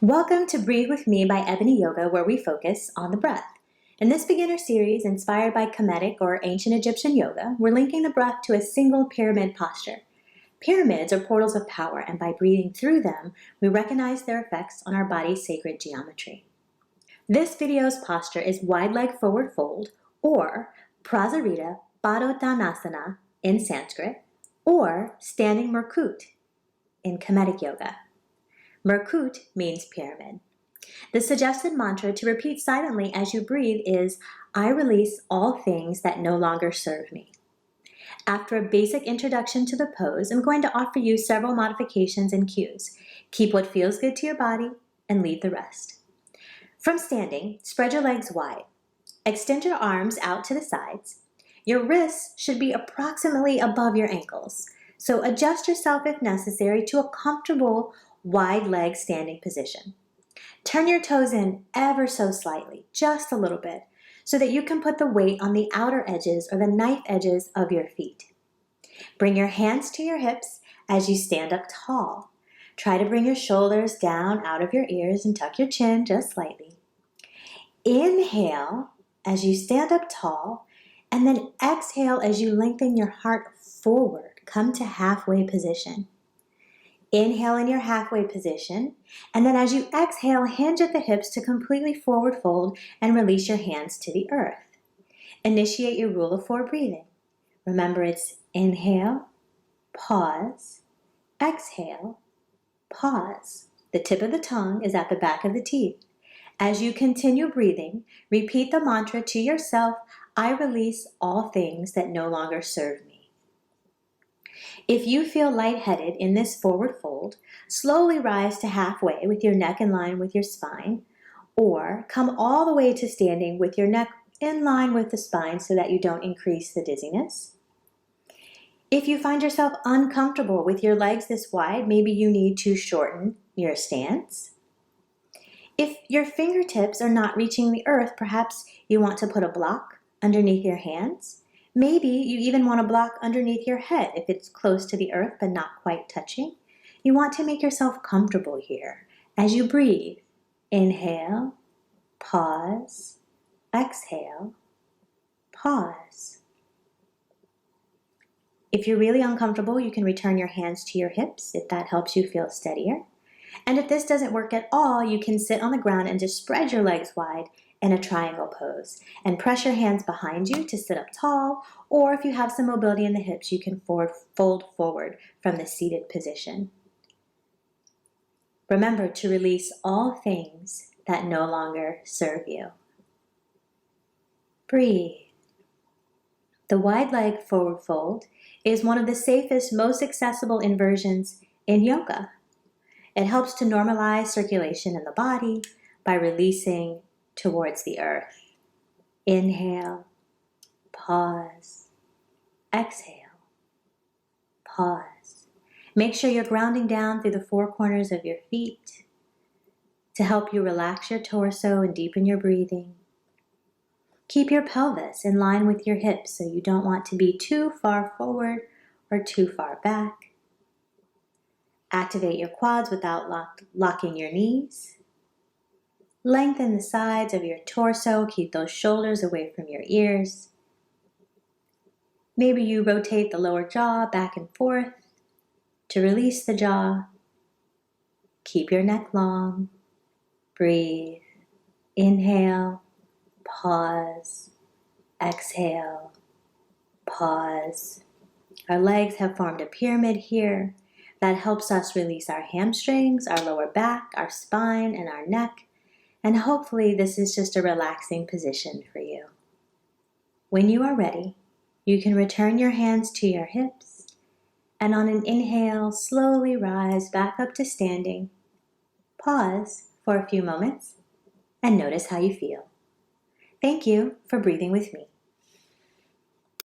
Welcome to Breathe With Me by Ebony Yoga, where we focus on the breath. In this beginner series, inspired by Kemetic or ancient Egyptian yoga, we're linking the breath to a single pyramid posture. Pyramids are portals of power, and by breathing through them, we recognize their effects on our body's sacred geometry. This video's posture is wide leg forward fold, or Prasarita Padottanasana in Sanskrit, or standing Murkut in Kemetic Yoga. Murkut means pyramid. The suggested mantra to repeat silently as you breathe is, I release all things that no longer serve me. After a basic introduction to the pose, I'm going to offer you several modifications and cues. Keep what feels good to your body and leave the rest. From standing, spread your legs wide. Extend your arms out to the sides. Your wrists should be approximately above your ankles, so adjust yourself if necessary to a comfortable wide leg standing position. Turn your toes in ever so slightly, just a little bit, so that you can put the weight on the outer edges or the knife edges of your feet. Bring your hands to your hips as you stand up tall. Try to bring your shoulders down out of your ears and tuck your chin just slightly. Inhale as you stand up tall, and then exhale as you lengthen your heart forward. Come to halfway position. Inhale in your halfway position, and then as you exhale, hinge at the hips to completely forward fold and release your hands to the earth. Initiate your rule of 4 breathing. Remember, it's inhale, pause, exhale, pause. The tip of the tongue is at the back of the teeth. As you continue breathing, repeat the mantra to yourself, I release all things that no longer serve me. If you feel lightheaded in this forward fold, slowly rise to halfway with your neck in line with your spine, or come all the way to standing with your neck in line with the spine so that you don't increase the dizziness. If you find yourself uncomfortable with your legs this wide, maybe you need to shorten your stance. If your fingertips are not reaching the earth, perhaps you want to put a block underneath your hands. Maybe you even want a block underneath your head if it's close to the earth but not quite touching. You want to make yourself comfortable here. As you breathe, inhale, pause, exhale, pause. If you're really uncomfortable, you can return your hands to your hips if that helps you feel steadier. And if this doesn't work at all, you can sit on the ground and just spread your legs wide in a triangle pose and press your hands behind you to sit up tall, or if you have some mobility in the hips, you can fold forward from the seated position. Remember to release all things that no longer serve you. Breathe. The wide leg forward fold is one of the safest, most accessible inversions in yoga. It helps to normalize circulation in the body by releasing towards the earth. Inhale, pause, exhale, pause. Make sure you're grounding down through the 4 corners of your feet to help you relax your torso and deepen your breathing. Keep your pelvis in line with your hips so you don't want to be too far forward or too far back. Activate your quads without locking your knees. Lengthen the sides of your torso. Keep those shoulders away from your ears. Maybe you rotate the lower jaw back and forth to release the jaw. Keep your neck long. Breathe. Inhale. Pause. Exhale. Pause. Our legs have formed a pyramid here. That helps us release our hamstrings, our lower back, our spine, and our neck. And hopefully this is just a relaxing position for you. When you are ready, you can return your hands to your hips, and on an inhale, slowly rise back up to standing. Pause for a few moments and notice how you feel. Thank you for breathing with me.